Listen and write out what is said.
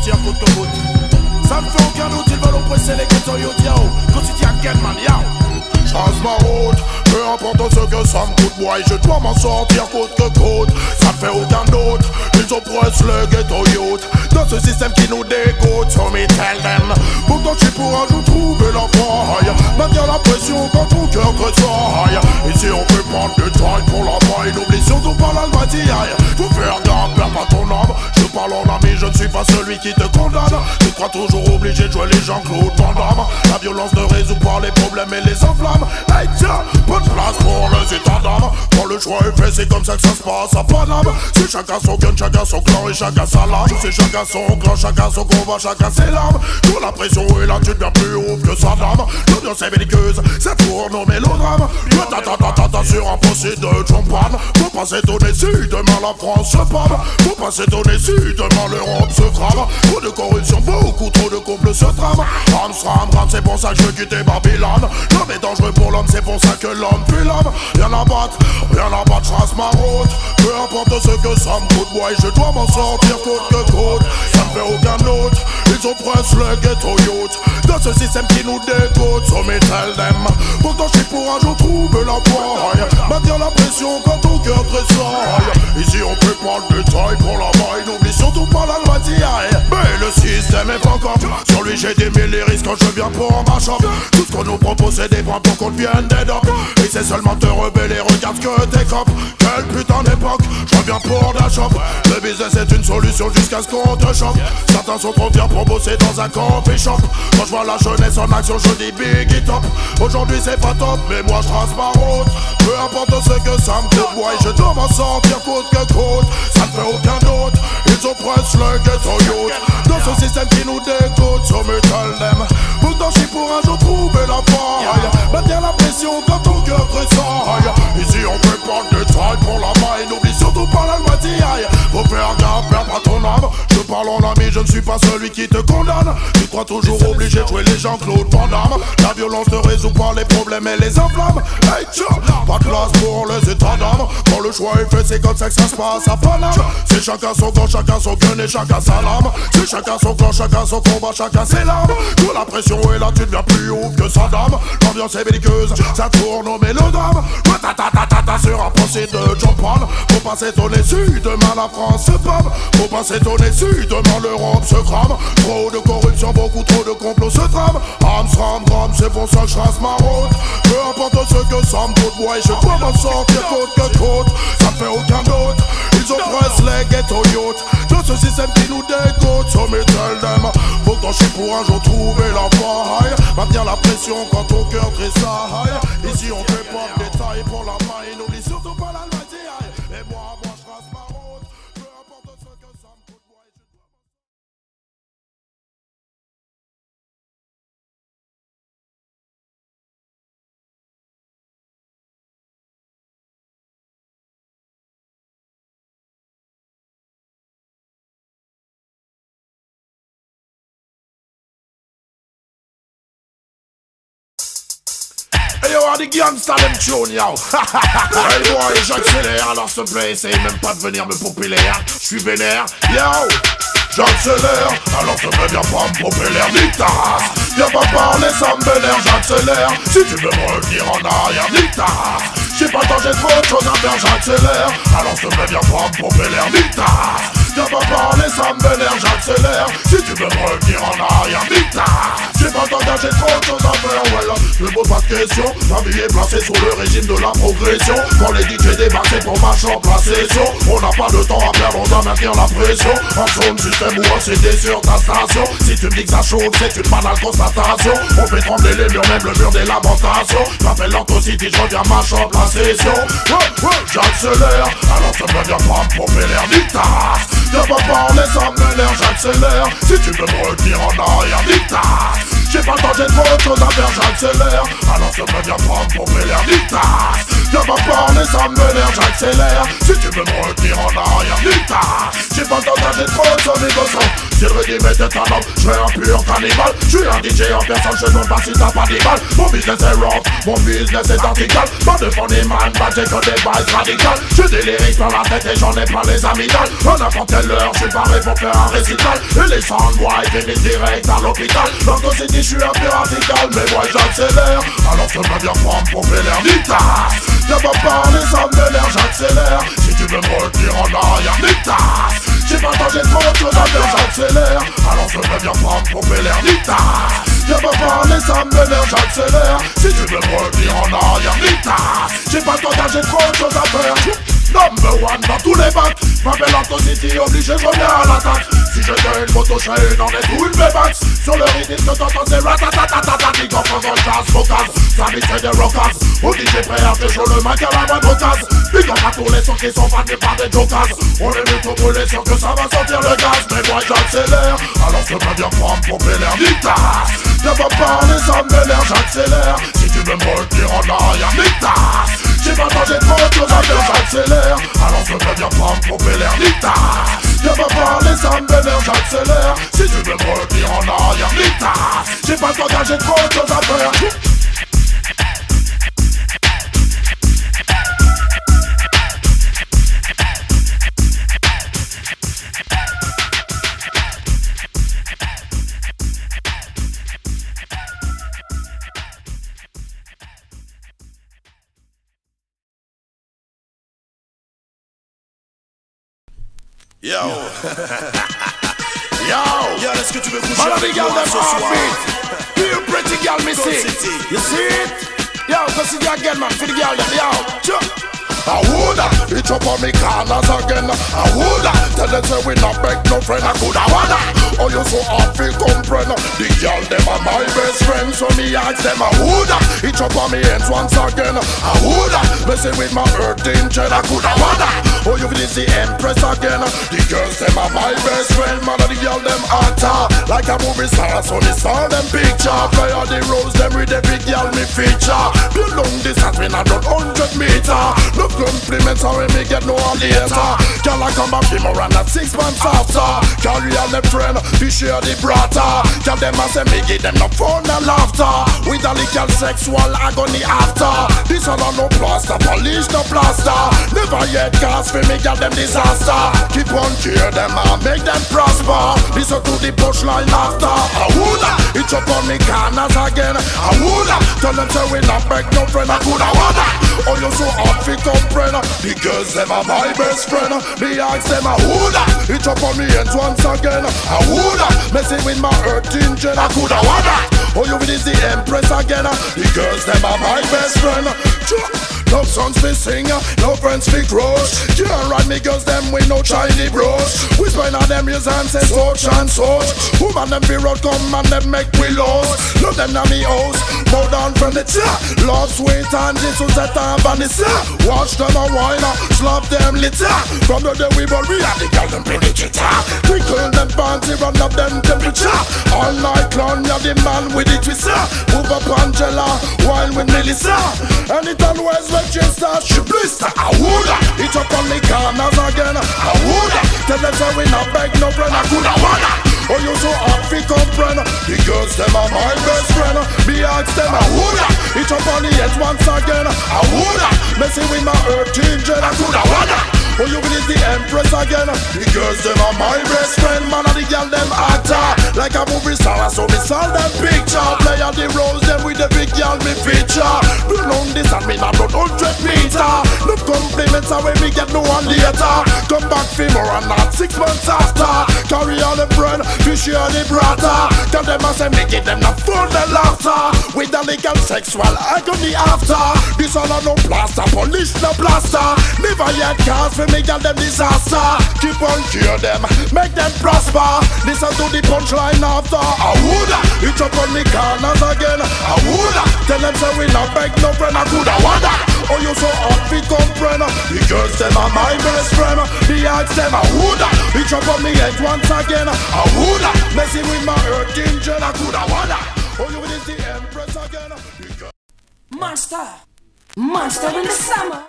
sortir coûte que coûte. Ça me fait aucun doute, ils veulent oppresser les ghettos yo diao. Quotidien man yao. Change ma route, peu importe ce que ça me coûte, moi je dois m'en sortir coûte que coûte. Ça me fait aucun doute, ils oppressent le ghetto youth dans ce système qui nous dégoûte, so me tell them. Pourtant je suis pour un jour trouver la faille, maintenir la pression quand ton cœur tressaille. Ici on peut prendre du temps pour la faille, n'oublie surtout pas l'almatiaille. Faut faire gaffe, perds pas ton âme. Je parle en ami, je ne suis pas celui qui te condamne. Tu crois toujours obligé de jouer les Jean-Claude Van Damme. La violence ne résout pas les problèmes et les enflammes. Hey tiens, pas de place pour les états d'âme. Quand le choix est fait, c'est comme ça que ça se passe à Paname. C'est chacun son gun, chacun son clan et chacun sa lame. C'est chacun son clan, chacun son combat, chacun ses larmes. Quand la pression est là, tu deviens plus haut que sa dame. L'ambiance est belliqueuse, ça tourne au mélodrame. Ta sur un poste de champagne. Faut pas s'étonner si demain la France se pâme. Faut pas s'étonner si demain l'Europe se crame. Trop de corruption, beaucoup trop de complots se trament. Ram, c'est pour ça que je veux quitter Babylone. L'homme est dangereux pour l'homme, c'est pour ça que l'homme fuit l'homme. Rien à battre, je trace ma route. Peu importe ce que ça me coûte, moi je dois m'en sortir coûte que coûte. Ça me fait aucun doute, ils oppressent le ghetto youth dans ce système qui nous dégoûte, so me tell them. Pourtant je suis pour un jour trouver la faille, maintenir la pression quand ton cœur tressaille. Ici on peut prendre du taille pour la maille, n'oublie surtout pas la loisière. Mais le système est pas comme sur lui j'ai des mille risques quand je viens pour ma chambre. Tout ce qu'on nous propose c'est des points pour qu'on devienne des docs. Et c'est seulement te rebeller, regarde ce que t'es copes. Quelle putain d'époque, je reviens pour la chope. Le business est une solution jusqu'à ce qu'on te chope. Certains sont trop fiers pour bosser dans un coffee shop. Quand je vois la jeunesse en action je dis big top. Aujourd'hui c'est pas top mais moi je trace ma route. Peu importe ce que ça me coûte, moi je dois m'en sortir coûte que coûte. Ça ne fait aucun doute, ils oppressent le ghetto youth dans ce système qui nous dégoûte, so me tell them. Pourtant je suis pour un jour trouver la faille, maintenir la pression quand ton cœur tressaille. Ici on peut prendre du taille pour la maille, n'oublie surtout pas la loisière. Faut faire gaffe, perds pas ton âme. Je parle en ami, je ne suis pas celui qui te condamne. Tu crois toujours obligé de jouer les Jean-Claude Van Damme. La violence ne résout pas les problèmes et les enflammes. Hey tiens, pas de place pour les états d'âme. Quand le choix est fait, c'est comme ça que ça se passe à Paname. C'est chacun son camp, chacun son gun et chacun sa lame. C'est chacun son clan, chacun son combat, chacun ses larmes. Quand la pression est là, tu deviens plus haut que sa dame. L'ambiance est belliqueuse, ça tourne au mélodrame. Sur un procès de champagne. Faut pas s'étonner si demain la France se pâme. Faut pas s'étonner si demain l'Europe se crame. Trop de corruption, beaucoup trop de complots se trament. C'est pour ça que je trace ma route. Peu importe ce que ça me coûte, moi je dois m'en sortir coûte que coûte. Ça me fait aucun doute, ils oppressent les ghetto youth dans ce système qui nous dégoûte, so me tell them. Pourtant je suis pour un jour trouver la faille, maintenir la pression quand ton cœur tressaille. Ici on fait pas de détails pour la maille, n'oublie surtout pas la loisière. Et moi je trace ma route. Peu importe ce que ça me coûte, moi je dois... Hey yo, des gangsters them tune yo. Hey boy, j'accélère, alors s'il te plaît, essaye même pas de venir me pomper l'air. J'suis vénère, yo. J'accélère, alors s'il te plaît, viens pas me pomper l'air, nique ta race. Viens pas parler, ça me vénère, j'accélère. Si tu veux me revenir en arrière, nique ta race. J'ai pas le temps, j'ai trop de choses à faire, j'accélère. Alors s'il te plaît, viens pas me pomper l'air, nique ta race. Viens pas parler, ça me vénère, j'accélère. Si tu veux me revenir en arrière, nique ta race. J'ai pas le temps, j'ai trop de choses à faire, voilà. Je me pose pas de questions, ma vie est placée sous le régime de la progression. Quand les DJ débarquent, c'est pour ma chambre, la session. On n'a pas de temps à perdre, on doit maintenir la pression. En zone système ou en CD sur ta station. Si tu me dis que ça chauffe, c'est une banale constatation. On fait trembler les murs, même le mur des lamentations. J'appelle l'Antocity, je reviens ma chambre, la session. J'accélère, alors ça me vient pas me pomper l'air, nique ta race. Viens pas parler, ça m'énerve, j'accélère. Si tu veux me retenir en arrière, nique ta race. J'ai pas le temps, j'ai trop de choses à faire, j'accélère. Alors ça me vient pas me pomper l'air, nique ta race. Viens pas parler, ça me vénère, j'accélère. Si tu veux me retenir en arrière, nita. J'ai pas le temps d'aller trop sur mes bossons. Si le rythme était un homme, je serais un pur cannibale. Je suis un DJ en personne, je demande pas si t'as pas des balles. Mon business est rough, mon business est vertical. Pas de fond des man, pas j'ai que des bases radicales. J'ai des lyrics dans la tête et j'en ai pas les amygdales. À n'importe quelle heure, je suis paré pour faire un récital. Et les soundboys finissent direct à l'hôpital. Dans ton city, je suis un peu radical, mais moi j'accélère. Alors je me viens prendre pour l'air nita. Viens pas parler, ça me vénère, j'accélère. Si tu veux me retenir en arrière, nita. J'ai pas le temps, j'ai trop de choses à faire, j'accélère. Alors je me viens prendre pour l'air nita. Viens pas parler, ça me vénère, j'accélère. Si tu veux me retenir en arrière, nita. J'ai pas le temps, j'ai trop de choses à faire. Number one dans tous les bacs. M'appelle Anto City, obligé, je reviens à l'attaque. Si je gagne une moto, j'ai une en est ou une V-Max. Sur le rythme que t'entends, c'est ratatatatata. Nick en faisant le jazz, vocals. Ça c'est des rockers. Au DJ prêt à faire chaud le mic à la moindre occasion. Big up à tous les sons qui sont vendus par des jokers. On est mieux trop brûlés, sûr que ça va sortir le gaz. Mais moi j'accélère, alors je peux bien prendre pour l'air nita. Viens pas parler, ça me vénère, j'accélère. Si tu veux me retenir en arrière, nita. J'ai pas le temps, j'ai trop de choses à faire, j'accélère. Alors je peux bien prendre pour l'air nita. Viens pas parler, ça me vénère, j'accélère. Si tu veux me retenir en arrière, nita. J'ai pas le temps, j'ai trop de choses à faire. Yo. Yo, est-ce que tu veux coucher avec moi ce soir? You pretty girl, me see. You see it? Yo, go see the again, man. For the girl, yo. I woulda, it up on me corners again. I woulda, tell them say we not beg no friend. I coulda wanna. Oh, you so happy, comprehend. The girl them are my best friend, so me ask them. I woulda, it up on me hands once again. I woulda, messing with my earthing jet. I coulda wanna. Oh, you feel the empress again. The girls them are my best friend, man. And the girl them actor like a movie star, so me saw them picture. Play all the roles them with the big girl me feature. Be long distance when I done 100 meter. No compliments how me get no later. Girl I come back him around at 6 months after. Carry on the friend, we share the brata. Girl them a say me give them no fun and laughter. With a little sexual agony after. This one no plaster, polish no plaster. Never yet cast for me girl them disaster. Keep on cheer them and make them prosper. Listen to the punchline after. I woulda, it's up on me corners again. I woulda, tell them say we not beg no friend. I coulda wanna. Oh you so hot fi comprehend. The girls them are my best friend. Me ask them I woulda, it's up on me hands once again. I woulda, messing with my earthing jet. I coulda wanna. Oh you is the empress again. The girls them are my best friend. No songs we sing, no friends we crush. Can't ride me girls them with no shiny brush. We spend on them years and say such and such. Woman them be road come and them make we lost. Love them na me house, bow down from the top. Love sweet and Jesus set and Vanessa. Watch them a wine, slap them litter. From the day we born we have the girl them play the guitar. Twinkle them panty, run up them temperature. All night long you're the man with the twister. Move up Angela, wine with Melissa. And it always when she starts she blister. I woulda, it up on me corners again. I woulda, tell them say we not beg no friend. I coulda wanna. Oh you so hot fi comprehend. The girls them are my best friend. Me ask them I woulda, it up on the head once again. I woulda, messing with my earthing jet. I coulda wanna. Oh you is the empress again. The girls them are my best friend. Man and the girl them actor like a movie star. So me saw them picture. Play on the roles them with the big girl me feature. Do long this and me not run 100 meter. No compliments away me get no one later. Come back for more and not 6 months after. Carry on the friend, we share the brata. Tell them I say me give them the fun and laughter. With the legal sexual agony after. This all no plaster, polish no plaster. Never yet cast for me girl them disaster. Keep on cheer them, make them prosper. Listen to the punchline after. I woulda, it up on me corners again. I woulda, tell them say we not beg no friend. I coulda wanna. Oh you so hot fi comprehend. The girls them are my best friend. The ask them I woulda, it up on me head once again. I woulda, messing with my earthing jet. I coulda wanna. Oh you is the empress again. Monster, monster in the summer.